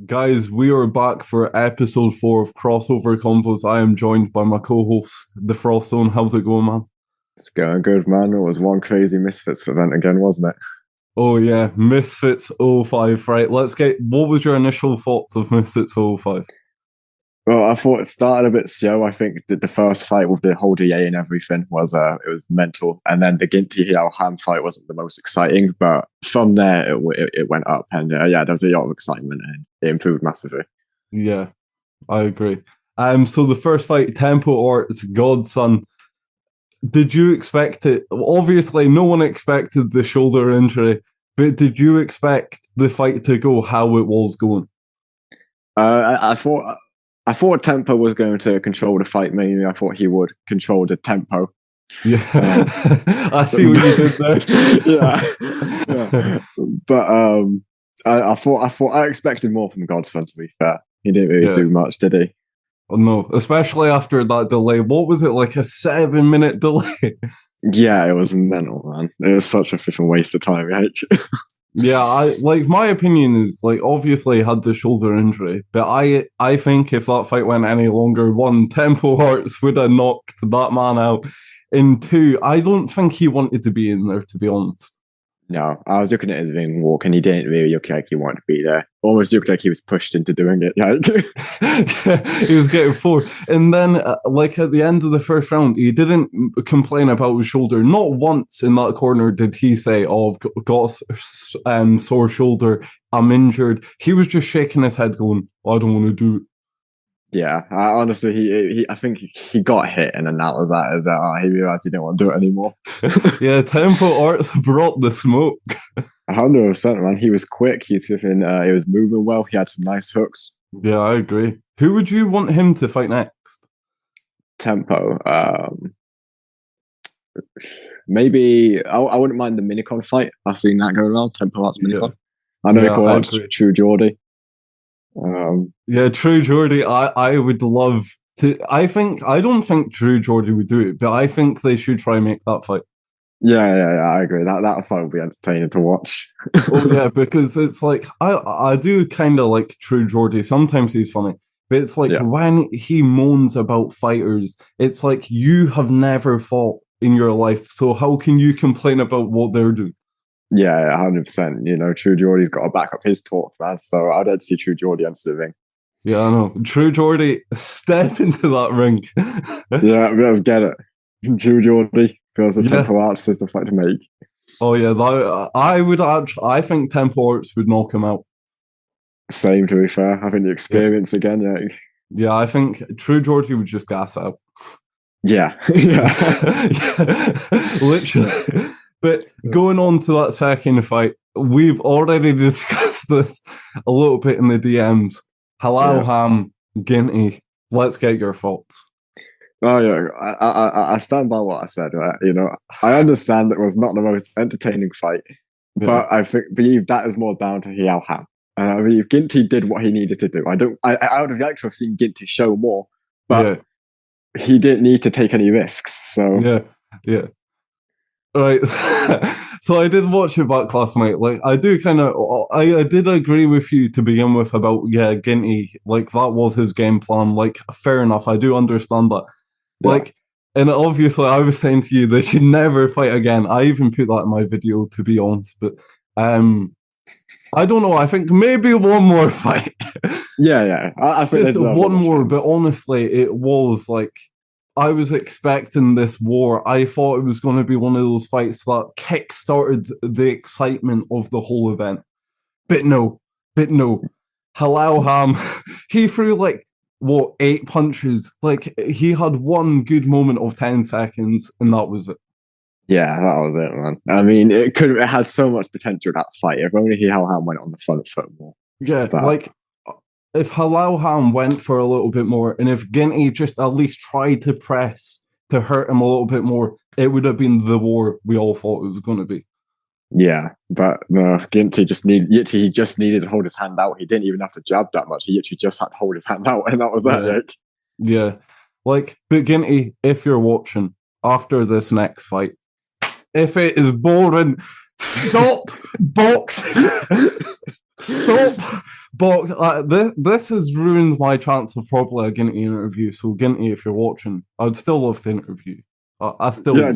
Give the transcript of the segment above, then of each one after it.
Guys, we are back for episode 4 of Crossover Convos. I am joined by my co-host, TheFrostZone. How's it going, man? It's going good, man. It was one crazy Misfits event again, wasn't it? Oh yeah, Misfits 05, right? What was your initial thoughts of Misfits 05? Well, I thought it started a bit slow. I think that the first fight with the whole DA and everything was it was mental, and then the Ginty Hiao Ham fight wasn't the most exciting, but from there it went up, and yeah, there was a lot of excitement and it improved massively. Yeah, I agree. So the first fight, Tempo Arts, Godson. Did you expect it? Obviously, no one expected the shoulder injury, but did you expect the fight to go how it was going? I thought Tempo was going to control the fight mainly. I thought he would control the tempo. Yeah, I see what you did there. yeah. But I expected more from Godson. To be fair, he didn't really do much, did he? No, especially after that delay. What was it, like a 7-minute delay? Yeah, it was mental, man. It was such a freaking waste of time, right? Yeah, my opinion is, like, obviously he had the shoulder injury, but I think if that fight went any longer, one, Tempo Hearts would have knocked that man out, and two, I don't think he wanted to be in there, to be honest. No, I was looking at his ring walk and he didn't really look like he wanted to be there. Almost looked like he was pushed into doing it. He was getting forward. And then, like, at the end of the first round, he didn't complain about his shoulder. Not once in that corner did he say, "Oh, I've got a sore shoulder, I'm injured." He was just shaking his head going, "I don't want to do it." Yeah, honestly, I think he got hit, and then that was that. He realized he didn't want to do it anymore. Yeah, Tempo Arts brought the smoke. 100%, man. He was quick. He was moving well. He had some nice hooks. Yeah, I agree. Who would you want him to fight next? Tempo. Maybe I wouldn't mind the Minicon fight. I've seen that going around. Tempo Arts Minicon. Yeah. I know they call that True Geordie. Yeah, True Geordie. I would love to. I don't think True Geordie would do it, but I think they should try and make that fight. Yeah, I agree. That fight will be entertaining to watch. Oh yeah, because it's like I do kind of like True Geordie. Sometimes he's funny, but it's like when he moans about fighters, it's like you have never fought in your life, so how can you complain about what they're doing? Yeah, 100%. You know, True Geordie's got to back up his talk, man. So I don't see True Geordie enter the ring. Yeah, I know. True Geordie, step into that ring. Yeah, let's get it. True Geordie, because the Tempo Arts is the fight to make. Oh yeah, I think Tempo Arts would knock him out. Same, to be fair. I think the experience again, yeah. Yeah, I think True Geordie would just gas out. Yeah. Literally. But going on to that second fight, we've already discussed this a little bit in the DMs. Halal Ham, Ginty, let's get your thoughts. Oh yeah, I stand by what I said. Right? You know, I understand it was not the most entertaining fight, but I believe that is more down to Hiao Ham. And I mean, Ginty did what he needed to do. I would have liked to have seen Ginty show more, but he didn't need to take any risks. So yeah. Right, so I did watch it back last night. Like, I do I did agree with you to begin with about, Ginty, like, that was his game plan. Like, fair enough, I do understand that. Yeah. Like, and obviously I was saying to you, they should never fight again. I even put that in my video, to be honest, but I don't know, I think maybe one more fight. Yeah, I think just one more, but honestly, it was, like, I was expecting this war. I thought it was going to be one of those fights that kick-started the excitement of the whole event. But no. Halal Ham, he threw 8 punches? Like, he had one good moment of 10 seconds, and that was it. Yeah, that was it, man. I mean, it had so much potential, that fight. If only Halal Ham went on the front foot more. Yeah, if Halal Ham went for a little bit more, and if Ginty just at least tried to press to hurt him a little bit more, it would have been the war we all thought it was going to be. Yeah, but no, Ginty just needed to hold his hand out. He didn't even have to jab that much. He literally just had to hold his hand out, and that was that. Yeah, but Ginty, if you're watching after this next fight, if it is boring, stop boxing. Stop But this has ruined my chance of probably a Ginty interview. So Ginty, if you're watching, I'd still love to interview. I still Yeah,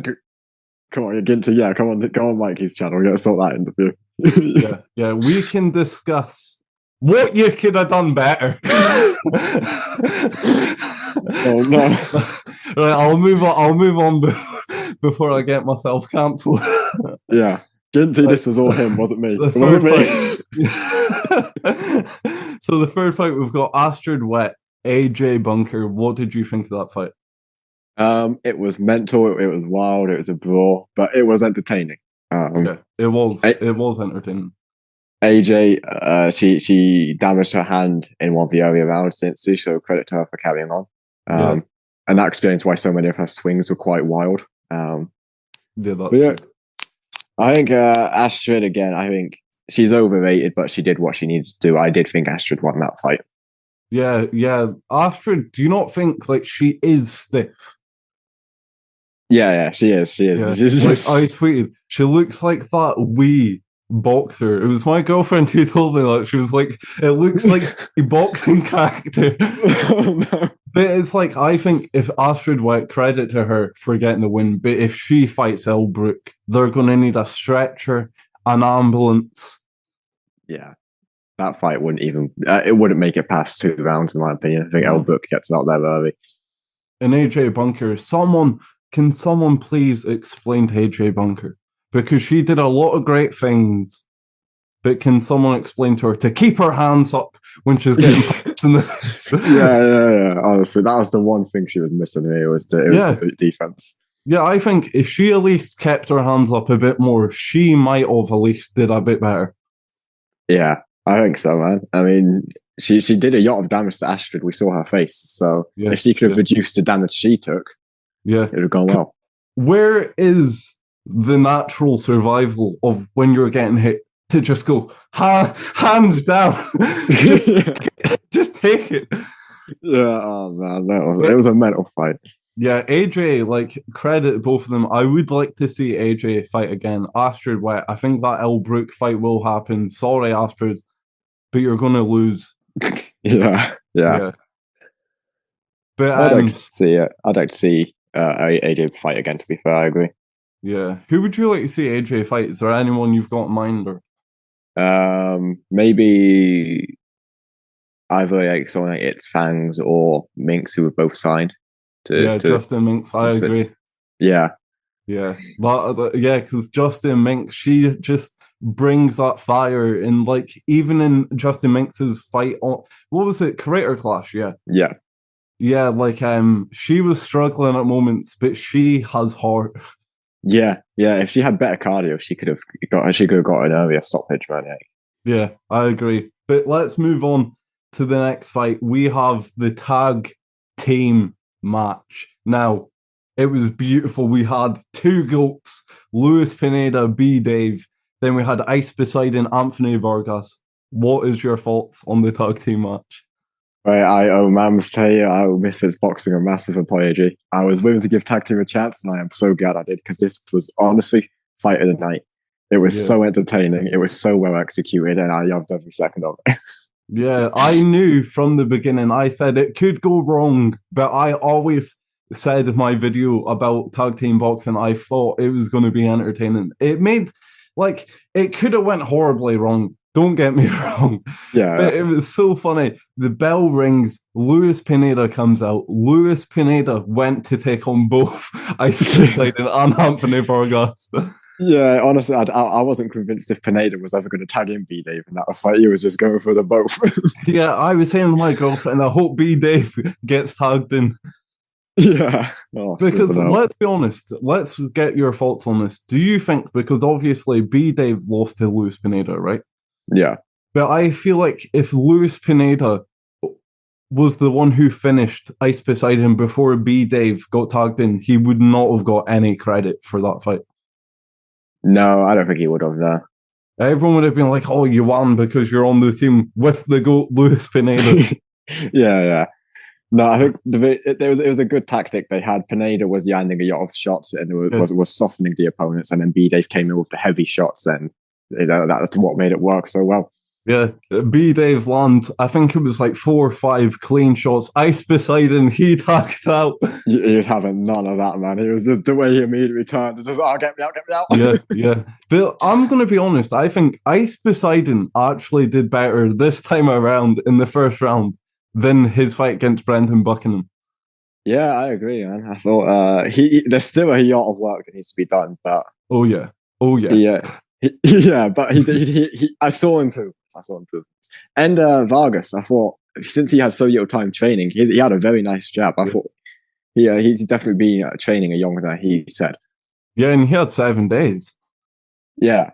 come on, Ginty. Yeah, come on, Mikey's channel. We're gonna sort that interview. yeah. We can discuss what you could have done better. Oh no! Right, I'll move on before I get myself cancelled. Yeah, Ginty, this was all him, wasn't me. The It wasn't me. So the third fight, we've got Astrid Wet, AJ Bunker. What did you think of that fight? It was mental. It was wild. It was a brawl, but it was entertaining. Yeah, it was entertaining. AJ, she damaged her hand in one of the earlier rounds, so credit to her for carrying on. And that explains why so many of her swings were quite wild. Yeah, that's true. I think Astrid, again, I think she's overrated, but she did what she needed to do. I did think Astrid won that fight. Yeah. Astrid, do you not think like she is stiff? Yeah, she is. Yeah. Like I tweeted, she looks like that wee boxer. It was my girlfriend who told me that. She was like, it looks like a boxing character. Oh, no. But it's like, I think if Astrid Wet, credit to her for getting the win, but if she fights Elbrook, they're going to need a stretcher, an ambulance. Yeah, that fight wouldn't even, it wouldn't make it past 2 rounds, in my opinion. I think Elbrook gets out there early. And AJ Bunker, can someone please explain to AJ Bunker? Because she did a lot of great things, but can someone explain to her to keep her hands up when she's getting punched in the face? Yeah. Honestly, that was the one thing she was missing here. It was the defense. Yeah, I think if she at least kept her hands up a bit more, she might have at least did a bit better. Yeah, I think so, man. I mean, she did a lot of damage to Astrid. We saw her face. So if she could have reduced the damage she took, it would have gone well. Where is the natural survival of when you're getting hit to just go hands down? just take it. Yeah, oh man, it was a mental fight. Yeah, AJ, like, credit both of them. I would like to see AJ fight again. Astrid Wet, I think that Elbrook fight will happen. Sorry, Astrid, but you're going to lose. Yeah. But I'd like to see it. I'd like to see AJ fight again, to be fair. I agree. Yeah. Who would you like to see AJ fight? Is there anyone you've got in mind? Or maybe either like someone like It's Fangs or Minx, who were both signed. Justin Minx, I agree. Yeah. Because Justin Minx, she just brings that fire. And like, even in Justin Minx's fight on, what was it, Creator Clash? Yeah, like she was struggling at moments, but she has heart. Yeah. If she had better cardio, she could have got an earlier stoppage, man. Yeah, I agree. But let's move on to the next fight. We have the tag team match. Now, it was beautiful. We had 2 goats, Luis Pineda, B. Dave. Then we had Ice Poseidon, Anthony Vargas. What is your thoughts on the tag team match? Right, I must tell you, I owe Misfits Boxing a massive apology. I was willing to give tag team a chance, and I am so glad I did, because this was honestly fight of the night. It was so entertaining. It was so well executed, and I loved every second of it. Yeah, I knew from the beginning. I said it could go wrong, but I always said in my video about tag team boxing, I thought it was going to be entertaining. It could have went horribly wrong. Don't get me wrong. Yeah. But it was so funny. The bell rings. Luis Pineda comes out. Luis Pineda went to take on both Ice Poseidon and Anthony Vargas. Yeah, honestly, I wasn't convinced if Pineda was ever going to tag in B. Dave in that fight. He was just going for the both. Yeah, I was saying to my girlfriend, I hope B. Dave gets tagged in. Yeah. Because let's be honest, let's get your thoughts on this. Do you think, because obviously B. Dave lost to Luis Pineda, right? Yeah. But I feel like if Luis Pineda was the one who finished Ice Poseidon before B. Dave got tagged in, he would not have got any credit for that fight. No, I don't think he would have, no. Everyone would have been like, oh, you won because you're on the team with the GOAT Luis Pineda. Yeah. No, I think it was a good tactic they had. Pineda was landing a lot of shots and was softening the opponents, and then B. Dave came in with the heavy shots, and that's what made it work so well. Yeah, B Dave land. I think it was like 4 or 5 clean shots. Ice beside him, he tagged out. He was having none of that, man. He was just the way he immediately turned. It's just, oh, get me out, get me out. Yeah. But I'm going to be honest. I think Ice Poseidon actually did better this time around in the first round than his fight against Brendan Buchanan. Yeah, I agree, man. I thought there's still a lot of work that needs to be done, but Oh yeah. but I saw improvements. And Vargas, I thought since he had so little time training, he had a very nice jab. I thought he's definitely been training a younger than he said. Yeah, and he had 7 days. Yeah.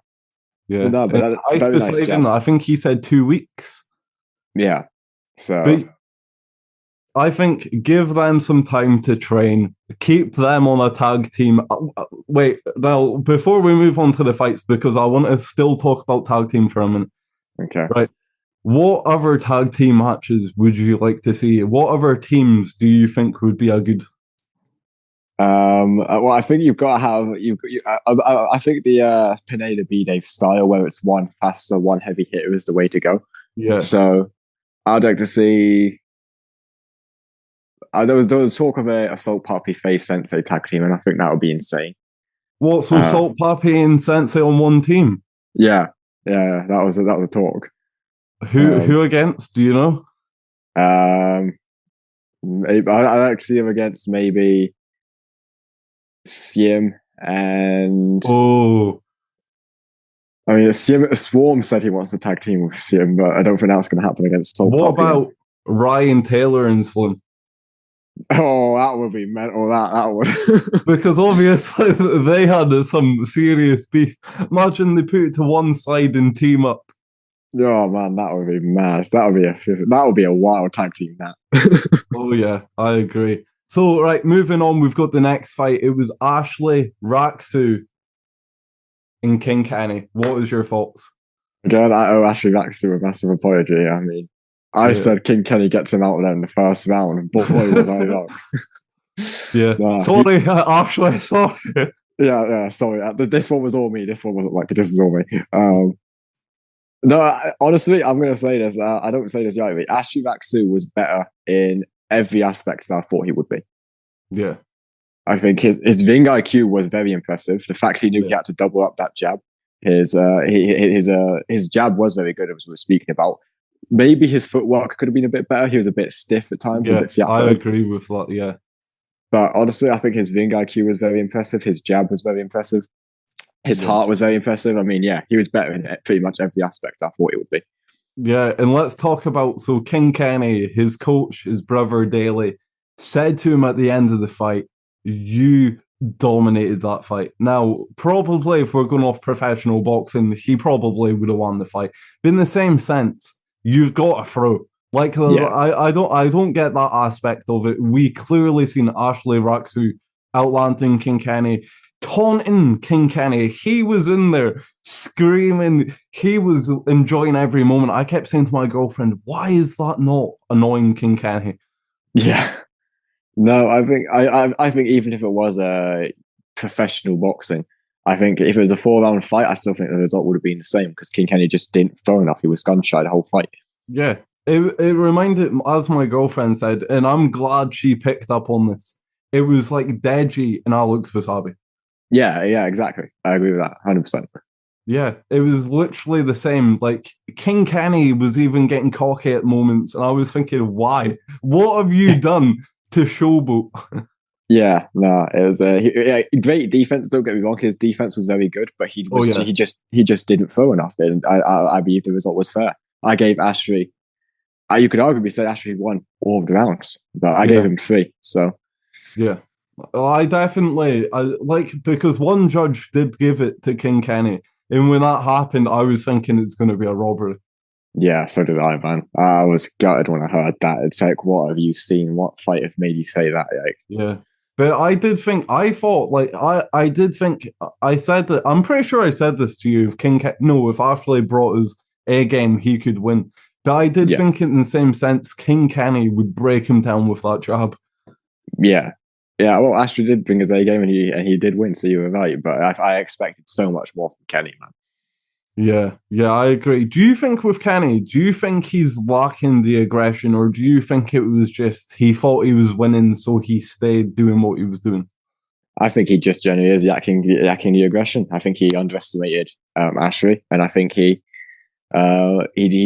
Yeah. No, but Ice Poseidon, nice, I think he said 2 weeks. Yeah. So but I think give them some time to train, keep them on a tag team. Wait, now, before we move on to the fights, because I want to still talk about tag team for a minute. Okay. Right. What other tag team matches would you like to see? What other teams do you think would be a good? Well, I think you've got to have I think the Pineda B Dave style, where it's one faster, one heavy hitter, is the way to go. Yeah. So I'd like to see. There was talk of a Assault Puppy face Sensei tag team, and I think that would be insane. What? So Salt Puppy and Sensei on one team? Yeah, that was a talk. Who against? Do you know? I'd like to see him against maybe Siem and. Oh. I mean, Swarm said he wants to tag team with Siem, but I don't think that's going to happen against Salt What Puppy. about Ryan Taylor and Slim? Oh, that would be mental. That would. Because obviously they had some serious beef. Imagine they put it to one side and team up. Oh man, that would be mad. That would be a wild tag team. That. Oh yeah, I agree. So right, moving on, we've got the next fight. It was Ashley Raksu and King Kenny. What was your thoughts? Again, I owe Ashley Raksu a massive apology. I mean, I said King Kenny gets him out there in the first round, but boy was I wrong. Yeah, sorry, Ashley. Sorry. Yeah. Sorry. This one was all me. This one wasn't like this is all me. No, honestly, I'm going to say this. I don't say this rightly. Ashley Raksu was better in every aspect I thought he would be. Yeah. I think his Ving IQ was very impressive. The fact he knew he had to double up that jab. His jab was very good, as we were speaking about. Maybe his footwork could have been a bit better. He was a bit stiff at times. Yeah, I agree with that, yeah. But honestly, I think his Ving IQ was very impressive. His jab was very impressive. His heart was very impressive. I mean, yeah, he was better in pretty much every aspect I thought he would be. Yeah, and let's talk about, so King Kenny, his coach, his brother Daly, said to him at the end of the fight, you dominated that fight. Now, probably if we're going off professional boxing, he probably would have won the fight. But in the same sense, you've got to throw. Like, I don't get that aspect of it. We clearly seen Ashley Raksu outlanding King Kenny, taunting King Kenny. He was in there screaming. He was enjoying every moment. I kept saying to my girlfriend, why is that not annoying King Kenny? Yeah. No, I think even if it was a professional boxing, I think if it was a 4-round fight, I still think the result would have been the same because King Kenny just didn't throw enough. He was gun shy the whole fight. Yeah. It reminded, as my girlfriend said, and I'm glad she picked up on this, it was like Deji and Alex Wasabi. Yeah, exactly. I agree with that, 100%. Yeah, it was literally the same. Like, King Kenny was even getting cocky at moments, and I was thinking, why? What have you done to showboat? Yeah, no, it was great defense. Don't get me wrong, his defense was very good, but he just didn't throw enough, and I believe the result was fair. I gave Ashley. You could arguably say Ashley won all of the rounds, but I gave him 3. So yeah, I definitely because one judge did give it to King Kenny, and when that happened, I was thinking it's going to be a robbery. Yeah, so did I, man. I was gutted when I heard that. It's like, what have you seen? What fight have made you say that? Like, yeah. But I did think, I thought, like, I did think, I said that, I'm pretty sure I said this to you, if Ashley brought his A game, he could win. But I did think in the same sense, King Kenny would break him down with that jab. Yeah. Yeah, well, Ashley did bring his A game and he did win, so you were right. But I expected so much more from Kenny, man. Yeah, I agree. Do you think with Kenny, do you think he's lacking the aggression, or do you think it was just he thought he was winning, so he stayed doing what he was doing? I think he just generally is lacking the aggression. I think he underestimated Ashley, and I think he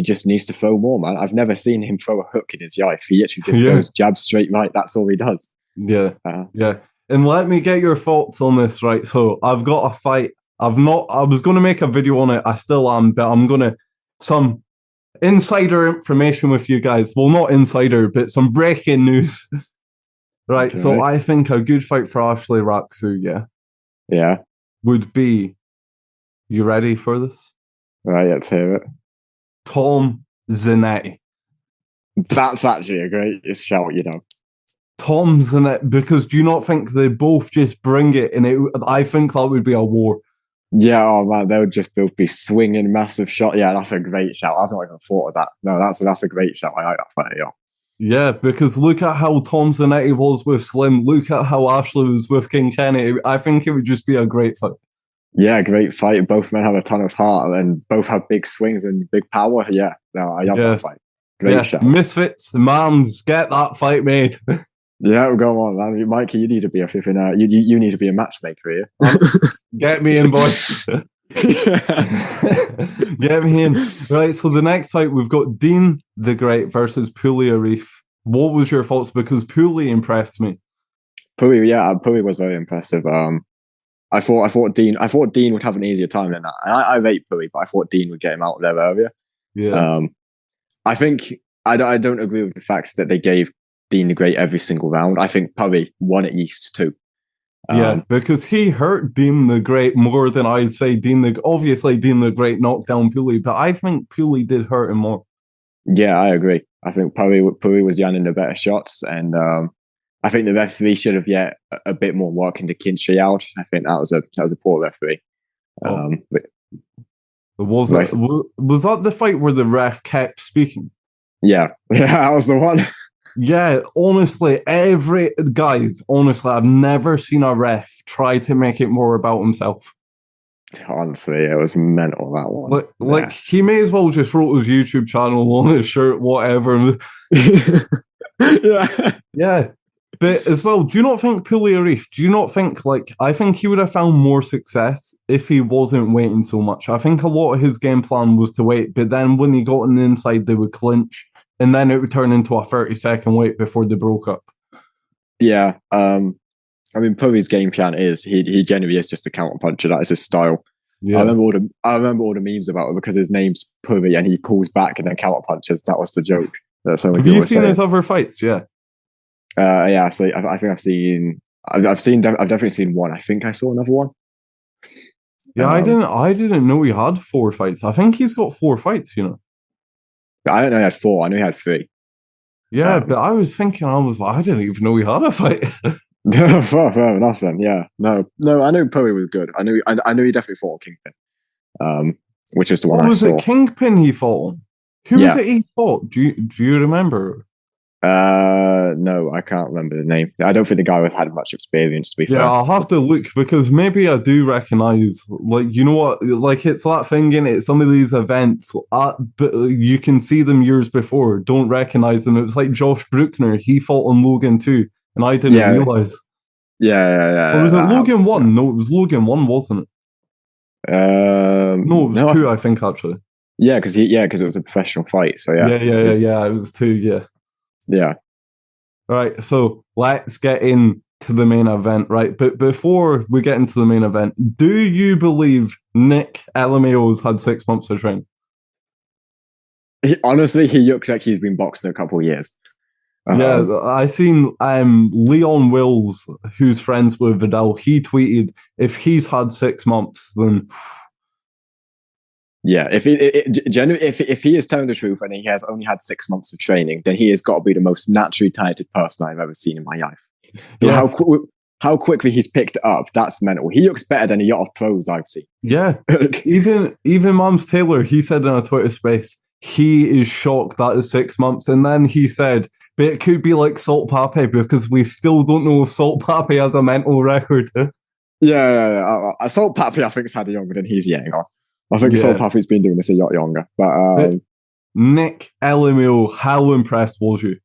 just needs to throw more, man. I've never seen him throw a hook in his life. He literally just goes jab straight right. That's all he does. Yeah. And let me get your thoughts on this, right? So I've got a fight. I was going to make a video on it. I still am, but I'm going to, some insider information with you guys. Well, not insider, but some breaking news. Right. Okay. So I think a good fight for Ashley Raksu, would be, you ready for this? Right, let's hear it. Tom Zanetti. That's actually a great shout, you know. Tom Zanetti, because do you not think they both just bring it? And I think that would be a war. Yeah, oh man, they would just both be swinging massive shot. Yeah, that's a great shout. I've not even thought of that. No, that's a great shout. I like that fight, yeah. Yeah, because look at how Tom Zanetti was with Slim. Look at how Ashley was with King Kenny. I think it would just be a great fight. Yeah, great fight. Both men have a ton of heart and both have big swings and big power. Yeah, no, I love that fight. Great shout. Misfits, Mams, get that fight made. Yeah, go on, man. Mikey, you need to be you need to be a matchmaker here. Get me in, boys. Get me in. Right, so the next fight we've got Dean the Great versus Puli Arif. What was your thoughts? Because Puli impressed me. Puli was very impressive. I thought Dean would have an easier time than that. I rate Puli, but I thought Dean would get him out there earlier. Yeah. I think I don't agree with the fact that they gave Dean the Great every single round. I think Puli won at least 2. Because he hurt Dean the Great more than I'd say obviously Dean the Great knocked down Puli, but I think Puli did hurt him more. Yeah, I agree. I think Puli was yanning the better shots, and I think the referee should have a bit more work into Kinshi out. I think that was a poor referee. Was that the fight where the ref kept speaking? Yeah, that was the one. Yeah, honestly, I've never seen a ref try to make it more about himself. Honestly, it was mental, that one. Like he may as well just wrote his YouTube channel on his shirt, whatever. Yeah. But as well, do you not think Puli Arif, I think he would have found more success if he wasn't waiting so much. I think a lot of his game plan was to wait, but then when he got on the inside, they would clinch. And then it would turn into a 30-second wait before they broke up. Yeah. I mean, Puli's game plan is he generally is just a counter puncher. That is his style. Yeah. I remember all the memes about it because his name's Puli and he pulls back and then counter punches. That was the joke. Have you seen his other fights? Yeah. Yeah. So I think I've definitely seen one. I think I saw another one. Yeah, I didn't know he had 4 fights. I think he's got 4 fights, you know. I don't know he had 4. I knew he had 3. Yeah, but I was thinking, I didn't even know he had a fight. Fair enough then. Yeah, no. I knew Puli was good. I knew he definitely fought Kingpin, which is the one I saw. Was it Kingpin he fought? Who was it he fought? Do you remember? No, I can't remember the name. I don't think the guy had much experience, to be fair. Yeah, I'll have to look because maybe I do recognize, you know what, it's that thing in it, some of these events, but you can see them years before, don't recognize them. It was like Josh Bruckner, he fought on Logan too, and I didn't realize. Yeah. Or was it Logan 1? No, it was Logan 1, wasn't it? No, it was 2, I think, actually. Yeah, because it was a professional fight, so yeah. Yeah, it was 2, yeah. Yeah. All right, so let's get into the main event, right? But before we get into the main event, do you believe Nick LMAO's had 6 months of training? Honestly, he looks like he's been boxing a couple of years. Yeah, I seen Leon Wills, who's friends with Vidal, he tweeted, if he's had 6 months, then... Yeah, if he is telling the truth and he has only had 6 months of training, then he has got to be the most naturally talented person I've ever seen in my life. Yeah. How quickly he's picked it up, that's mental. He looks better than a lot of pros I've seen. Yeah, even Mams Taylor, he said in a Twitter space, he is shocked that is 6 months. And then he said, but it could be like Salt Pape because we still don't know if Salt Pape has a mental record. Yeah. Salt Pape, I think, has had a younger than he's getting on. I think Yeah. Soul Path's been doing this a lot younger. But Nick, Nick younger. But Nick LMO, how impressed was you?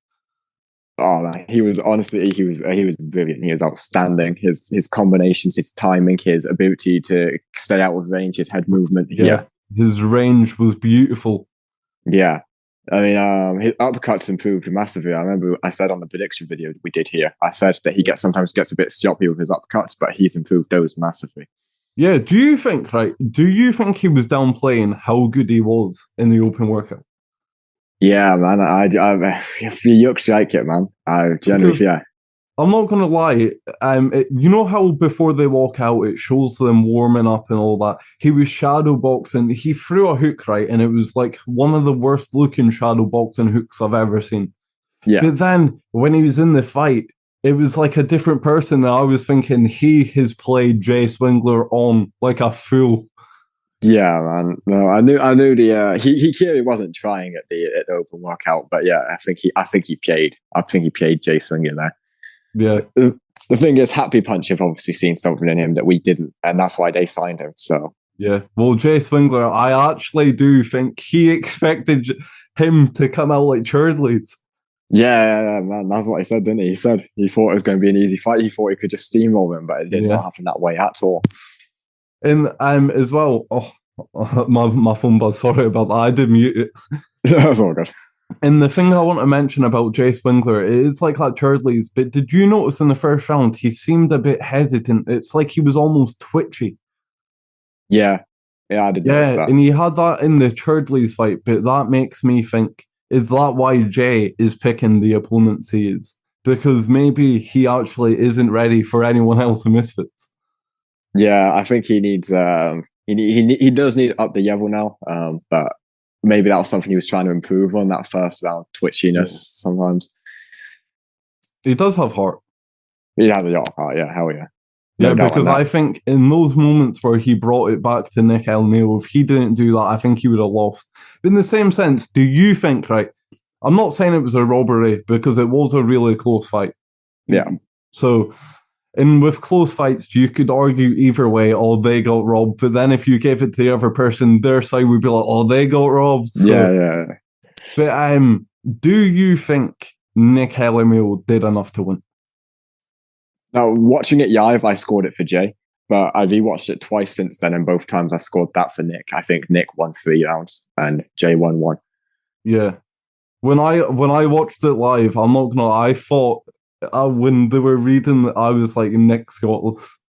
oh man, he was brilliant. He was outstanding. His combinations, his timing, his ability to stay out of range, his head movement. Yeah. His range was beautiful. Yeah. I mean, his uppercuts improved massively. I remember I said on the prediction video we did here, I said that he sometimes gets a bit sloppy with his uppercuts, but he's improved those massively. Yeah, do you think he was downplaying how good he was in the open workout? Yeah, man. I you look like it, man. I generally, yeah. I'm not gonna lie. You know how before they walk out, it shows them warming up and all that. He was shadow boxing. He threw a hook, right, and it was like one of the worst looking shadow boxing hooks I've ever seen. Yeah. But then when he was in the fight, it was like a different person. And I was thinking he has played Jay Swingler on like a fool. Yeah, man. No, I knew the he clearly wasn't trying at the open workout, but yeah, I think he played Jay Swingler there. Yeah. The thing is, Happy Punch have obviously seen something in him that we didn't, and that's why they signed him. So yeah, well, Jay Swingler, I actually do think he expected him to come out like cheerleads. Yeah, man, that's what he said, didn't he? He said he thought it was going to be an easy fight. He thought he could just steamroll him, but it did not happen that way at all. And as well, my phone buzz. Sorry about that. I did mute it. That's all good. And the thing I want to mention about Jay Swingler, it is like that Churdley's, but did you notice in the first round he seemed a bit hesitant? It's like he was almost twitchy. Yeah, I did notice that. And he had that in the Churdley's fight, but that makes me think, is that why Jay is picking the opponents he is? Because maybe he actually isn't ready for anyone else in Misfits. Yeah, I think he needs he does need to up the level now, but maybe that was something he was trying to improve on, that first round twitchiness sometimes. He does have heart. He has a lot of heart, yeah, hell yeah. Yeah, because I think in those moments where he brought it back to Nick Elmeo, if he didn't do that, I think he would have lost. But in the same sense, do you think, right, I'm not saying it was a robbery because it was a really close fight. Yeah. So, and with close fights, you could argue either way, oh, they got robbed. But then if you gave it to the other person, their side would be like, oh, they got robbed. So, yeah. But do you think Nick Elmeo did enough to win? Now, watching it live, I scored it for Jay, but I rewatched it twice since then, and both times I scored that for Nick. I think Nick won 3 rounds and Jay won 1. Yeah. When I watched it live, I'm not gonna lie, I thought when they were reading, I was like, Nick Scottless.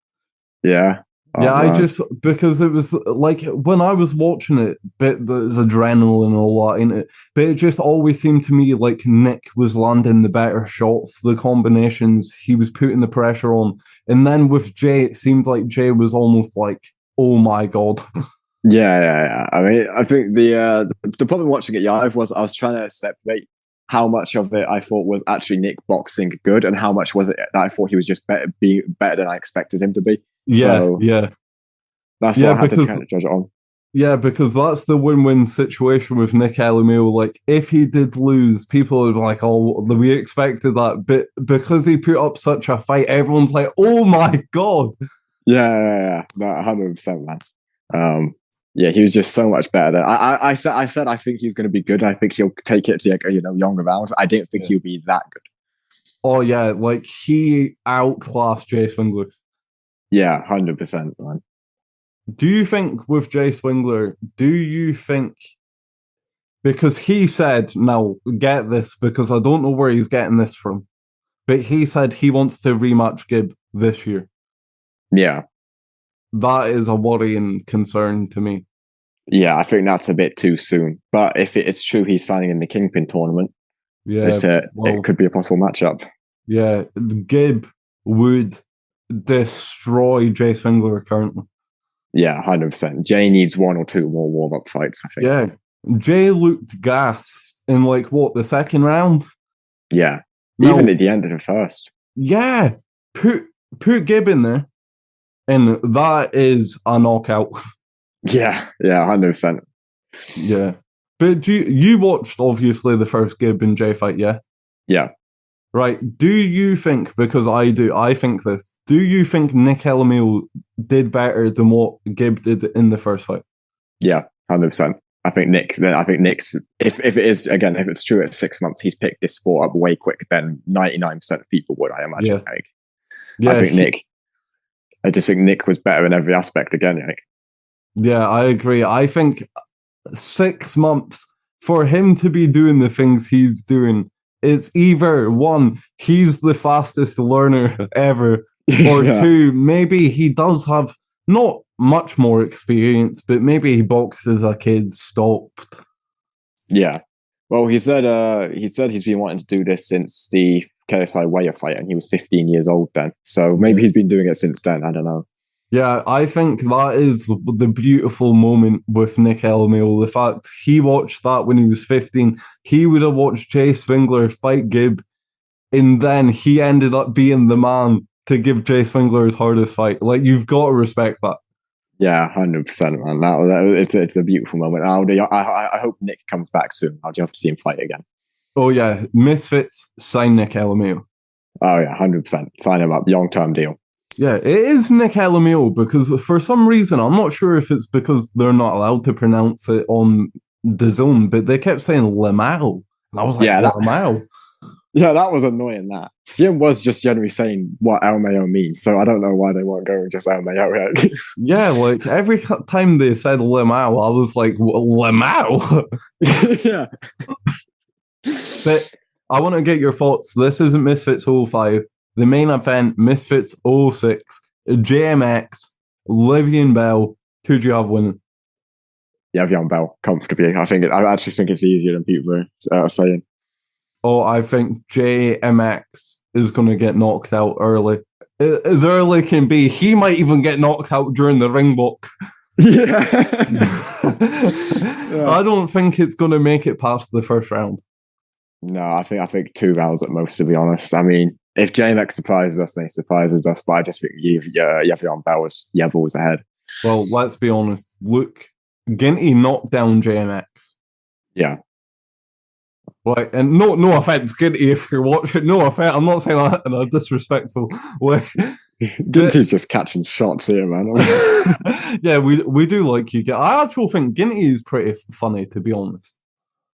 Yeah. Yeah, man. Because it was like when I was watching it, there's adrenaline and all that in it, but it just always seemed to me like Nick was landing the better shots, the combinations, he was putting the pressure on. And then with Jay, it seemed like Jay was almost like, oh my God. Yeah. I mean, I think the problem watching it live was I was trying to separate how much of it I thought was actually Nick boxing good and how much was it that I thought he was just better than I expected him to be. Yeah. That's what I had to kind of judge it on. Yeah, because that's the win-win situation with Nick Elmeo. Like, if he did lose, people would be like, oh, we expected that. But because he put up such a fight, everyone's like, oh my God. Yeah. 100%, man. Yeah, he was just so much better than I said I think he's going to be good. I think he'll take it to younger rounds. I didn't think he'll be that good. Oh yeah, like he outclassed Jay Swingler. Yeah, 100%, man. Do you think with Jay Swingler, because he said, now get this, because I don't know where he's getting this from, but he said he wants to rematch Gibb this year. Yeah. That is a worrying concern to me. Yeah, I think that's a bit too soon. But if it's true he's signing in the Kingpin tournament, it could be a possible matchup. Yeah, Gibb would destroy Jay Swingler currently. Yeah, 100%. Jay needs 1 or 2 more warm-up fights, I think. Yeah. Jay looked gassed in the second round? Yeah. Even at the end of the first. Yeah. Put Gibb in there, and that is a knockout. Yeah, 100%. Yeah. But you watched, obviously, the first Gibb and Jay fight, yeah? Yeah. Right. Do you think, because I think this, do you think Nick Elmeo did better than what Gibb did in the first fight? Yeah, 100%. I think Nick's if it is again if it's true at 6 months, he's picked this sport up way quicker than 99% of people would. I imagine. Yeah, Like, I yeah, think Nick. I just think Nick was better in every aspect again. Like, yeah. I agree. I think 6 months for him to be doing the things he's doing. It's either one, he's the fastest learner ever, or yeah. two, maybe he does have not much more experience, but maybe he boxed as a kid, stopped. Yeah. Well, he said he's been wanting to do this since the KSI Weyer fight, and he was 15 years old then. So maybe he's been doing it since then. I don't know. Yeah, I think that is the beautiful moment with Nick LMAO. The fact he watched that when he was 15, he would have watched Jay Swingler fight Gibb, and then he ended up being the man to give Jay Swingler his hardest fight. Like, you've got to respect that. Yeah, 100%, man. It's a beautiful moment. I hope Nick comes back soon. I'll just have to see him fight again. Oh yeah, Misfits, sign Nick LMAO. Oh yeah, 100%. Sign him up. Long-term deal. Yeah, it is Nick LMAO because for some reason, I'm not sure if it's because they're not allowed to pronounce it on the zone, but they kept saying Lamau. And I was like, Lamau? Yeah, that was annoying, that. CM was just generally saying what LMAO means, so I don't know why they weren't going just LMAO. Yeah, like every time they said Lamau, I was like, Lamau? Yeah. But I want to get your thoughts. This isn't Misfits 05. The main event, Misfits 06, JMX, Livian Bell. Who do you have winning? Yeah, Vian Bell, comfortably. I actually think it's easier than people are saying. Oh, I think JMX is going to get knocked out early. As early can be. He might even get knocked out during the ring walk. Yeah. I don't think it's going to make it past the first round. No, I think 2 rounds at most, to be honest. I mean, if JMX surprises us, then he surprises us. But I just think Vian Bell was ahead. Well, let's be honest. Look, Ginty knocked down JMX. Yeah. Like, and no offense, Ginty, if you're watching, no offense. I'm not saying that in a disrespectful way. Ginty's just catching shots here, man. Yeah, we do like you. I actually think Ginty is pretty funny, to be honest.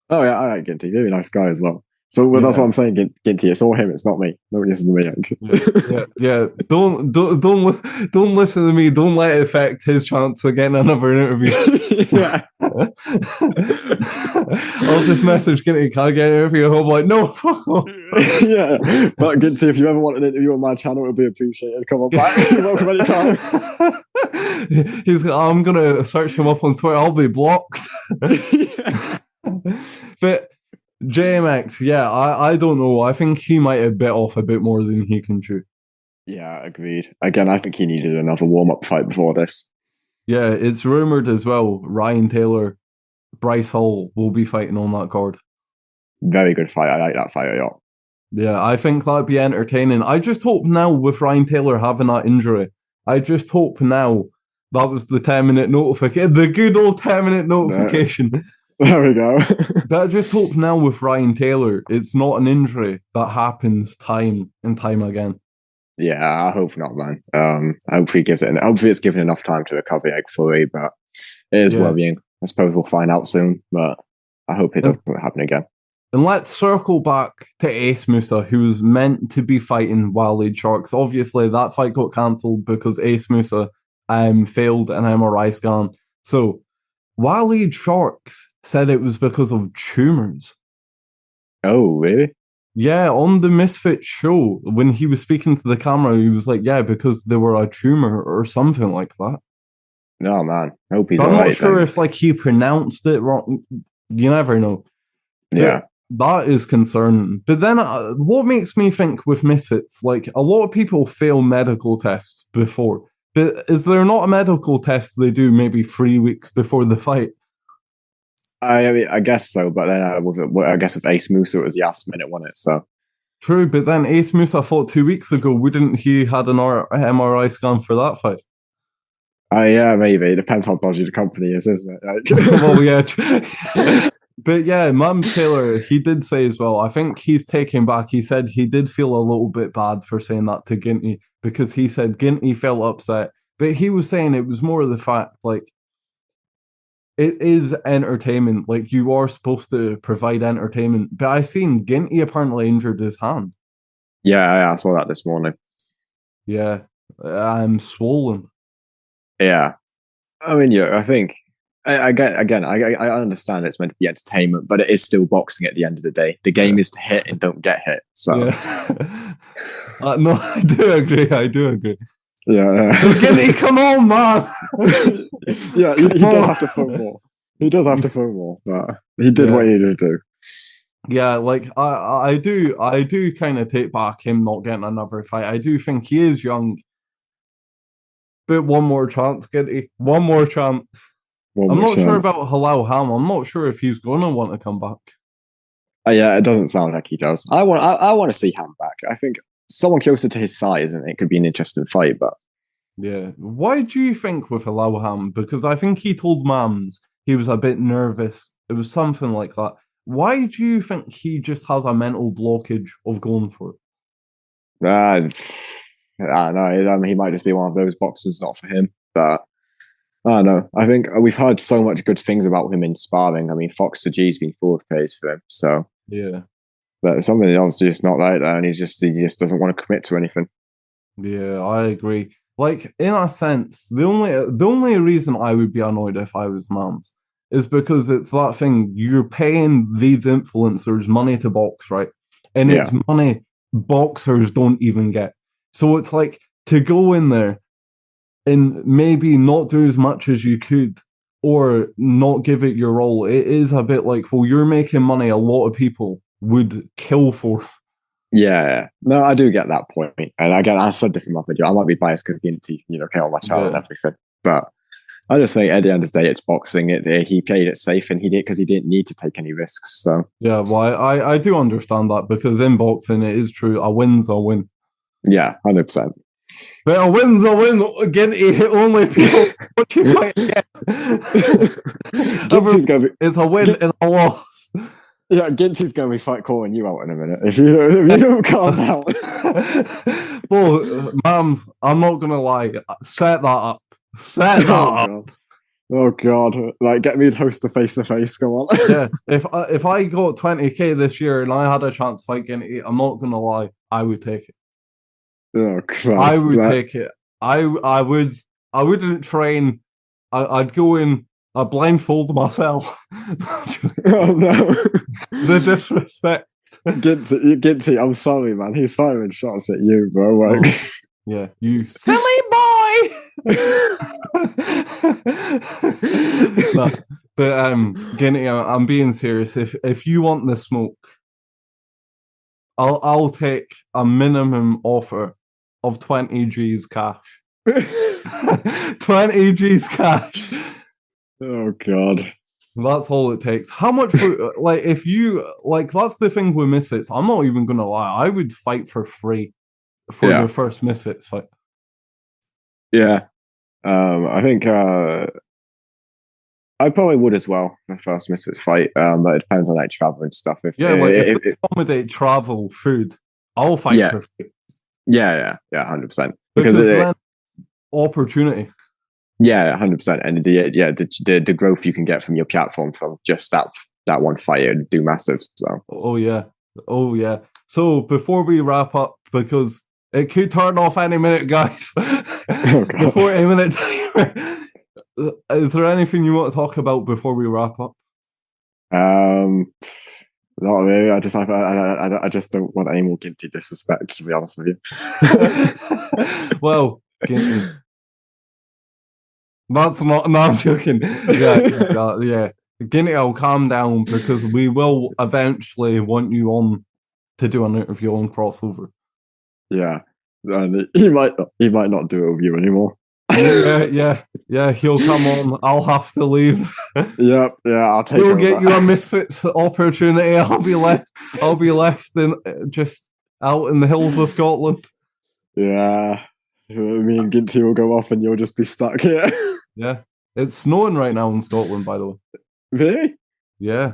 Oh yeah, I like Ginty. Really nice guy as well. So that's what I'm saying, Ginty. It's all him. It's not me. Nobody listen to me. Yeah. Don't listen to me. Don't let it affect his chance of getting another interview. Yeah. I'll just message Ginty. Can I get an interview? I'm like, no. Yeah. But Ginty, if you ever want an interview on my channel, it'll be appreciated. Come on back. You're welcome anytime. I'm gonna search him up on Twitter. I'll be blocked. But JMX, yeah, I don't know. I think he might have bit off a bit more than he can chew. Yeah, agreed. Again, I think he needed another warm-up fight before this. Yeah, it's rumored as well. Ryan Taylor, Bryce Hall will be fighting on that card. Very good fight. I like that fight a lot. Yeah, I think that'd be entertaining. I just hope now with Ryan Taylor having that injury, I just hope now that was the 10-minute notification, the good old 10-minute notification. There we go. But I just hope now with Ryan Taylor, it's not an injury that happens time and time again. Yeah, I hope not, man. Hopefully it's given enough time to recover fully, but it is worrying. I suppose we'll find out soon, but I hope it doesn't happen again. And let's circle back to Ace Musa, who was meant to be fighting Waleed Sharks. Obviously, that fight got cancelled because Ace Musa failed an MRI scan. So Waleed Sharks said it was because of tumours. Oh, really? Yeah, on the Misfits show, when he was speaking to the camera, he was like, yeah, because there were a tumour or something like that. No, man. I hope he's I'm not sure if he pronounced it wrong. You never know. Yeah. That is concerning. But then what makes me think with Misfits, a lot of people fail medical tests before. But is there not a medical test they do maybe 3 weeks before the fight? I mean, I guess so, but then I guess with Ace Musa, it was the last minute, wasn't it? So true, but then Ace Musa fought 2 weeks ago. Wouldn't he had an MRI scan for that fight? Yeah, maybe. It depends how dodgy the company is, isn't it? Well, yeah. But yeah, Mam Taylor, he did say as well, I think he's taken back. He said he did feel a little bit bad for saying that to Ginty because he said Ginty felt upset. But he was saying it was more of the fact, it is entertainment. Like, you are supposed to provide entertainment. But I seen Ginty apparently injured his hand. Yeah, I saw that this morning. Yeah, I'm swollen. Yeah, I mean, yeah, I think I get again. I understand it's meant to be entertainment, but it is still boxing at the end of the day. The game is to hit and don't get hit. So Yeah. No, I do agree. I do agree. yeah. Ginty, come on, man. Yeah, he does have to throw more. He does have to throw more, but he did what he needed to do. Yeah, like I do kind of take back him not getting another fight. I do think he is young, but one more chance, Ginty. One more chance. I'm not sure about Halal Ham. I'm not sure if he's going to want to come back. Yeah, it doesn't sound like he does. I want to see Ham back. I think someone closer to his size, and it could be an interesting fight. But yeah, why do you think with Halal Ham? Because I think he told Mams he was a bit nervous. It was something like that. Why do you think he just has a mental blockage of going for it? I don't know. I mean, he might just be one of those boxers, not for him. But I don't know. I think we've heard so much good things about him in sparring. I mean, Fox G's been fourth place for him. So yeah, but something else just not right there, and he just doesn't want to commit to anything. Yeah, I agree. Like, in a sense, the only reason I would be annoyed if I was Mams is because it's that thing, you're paying these influencers money to box, right? And it's money boxers don't even get. So it's like, to go in there and maybe not do as much as you could or not give it your all, it is a bit like, well, you're making money a lot of people would kill for. Yeah, no, I do get that point. And again, I said this in my video. I might be biased because Ginty, came on my channel and everything. But I just think at the end of the day, it's boxing. He played it safe, and he did because he didn't need to take any risks. So yeah, well, I do understand that because in boxing, it is true. A win's a win. Yeah, 100%. But a win's a win. Again, only people what you might get. It's a win and a loss. Yeah, Ginty's going to be calling you out in a minute if you don't calm down. Well, Mams, I'm not going to lie. Set that up. Set that up. God. Oh God! Like, get me to host a face-to-face. Come on. Yeah, if I got 20K this year and I had a chance fighting it, I'm not gonna lie, I would take it. Oh Christ! I would take it. I wouldn't train. I'd go in. I'd blindfold myself. Oh no! The disrespect. Ginty, I'm sorry, man. He's firing shots at you, bro. Like, yeah, you silly boy. No, but Ginty, I'm being serious. If you want the smoke, I'll take a minimum offer of 20 G's cash. 20 G's cash. Oh God. That's all it takes. How much for, like, if you like, that's the thing with Misfits. I'm not even gonna lie, I would fight for free for the first Misfits fight. Yeah. I think I probably would as well for the first Misfits fight. But it depends on like travel and stuff. If they accommodate travel, food, I'll fight for free. Yeah, 100%. Because then opportunity. Yeah, 100%. And the growth you can get from your platform from just that one fight would do massive. So. Oh yeah. So before we wrap up, because it could turn off any minute, guys. The 40-minute timer. Is there anything you want to talk about before we wrap up? Not really. I just don't want any more Ginty disrespect, to be honest with you. Well, Ginty. That's not. No, I'm joking. Yeah. Ginty, I'll calm down because we will eventually want you on to do an interview on Crossover. Yeah, and he might not do it with you anymore. Yeah. He'll come on. I'll have to leave. Yep. Yeah, I'll take. We'll get you a Misfits opportunity. I'll be left in just out in the hills of Scotland. Yeah. Me and Ginty will go off, and you'll just be stuck here. Yeah, it's snowing right now in Scotland, by the way. Really? Yeah.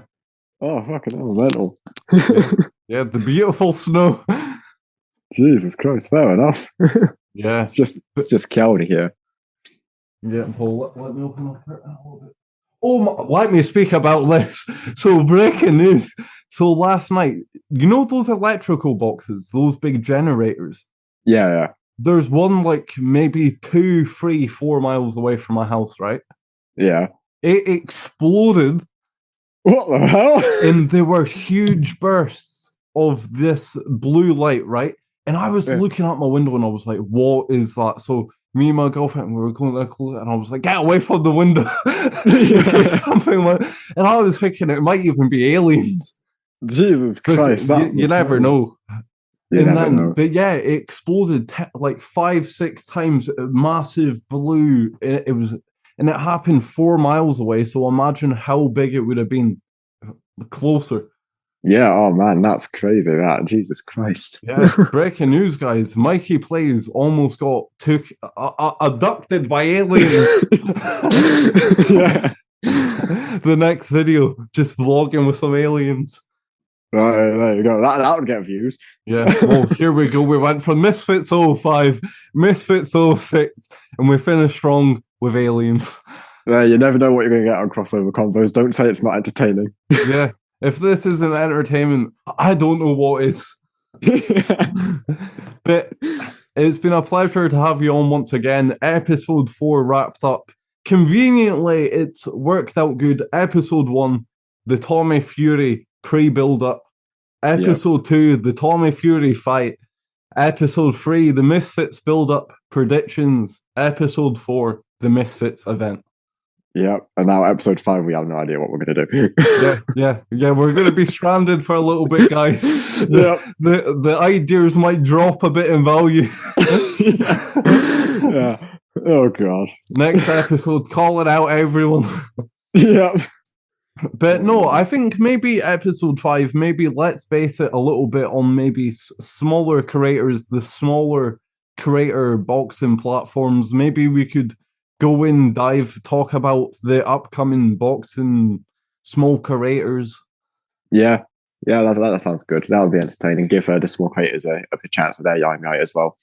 Oh, fucking hell, mental. Yeah, the beautiful snow. Jesus Christ, fair enough. Yeah. It's just cloudy here. Yeah, Paul, let me open up a little bit. Let me speak about this. So, breaking news. So, last night, you know those electrical boxes, those big generators? Yeah. There's one like maybe 2, 3, 4 miles away from my house, right? Yeah. It exploded. What the hell? And there were huge bursts of this blue light, right? And I was looking out my window and I was like, what is that? So me and my girlfriend, we were going to close, and I was like, get away from the window. Something like, and I was thinking it might even be aliens. Jesus Christ. You never know. But yeah, it exploded like 5, 6 times, massive blue. And it happened 4 miles away. So imagine how big it would have been closer. Yeah, oh man, that's crazy. That Jesus Christ. Yeah, breaking news, guys. MikeyPlays almost got abducted by aliens. Yeah. The next video, just vlogging with some aliens. Right, there you go. That would get views. Yeah, well, here we go. We went from Misfits 05, Misfits 06, and we finished strong with aliens. You never know what you're going to get on crossover combos. Don't say it's not entertaining. Yeah, if this isn't entertainment, I don't know what is. But it's been a pleasure to have you on once again. Episode 4 wrapped up. Conveniently, it's worked out good. Episode 1, the Tommy Fury pre-build-up. Episode 2, the Tommy Fury fight. Episode 3, the Misfits build-up predictions. Episode 4, the Misfits event. Yeah, and now episode 5, we have no idea what we're going to do. Yeah, we're going to be stranded for a little bit, guys. The ideas might drop a bit in value. Yeah. Oh, God. Next episode, call it out, everyone. Yep. But no, I think maybe episode 5, maybe let's base it a little bit on maybe smaller creators, the smaller creator boxing platforms. Maybe we could go in, talk about the upcoming boxing small creators. Yeah, that sounds good. That would be entertaining. Give the small creators a chance with their limelight as well.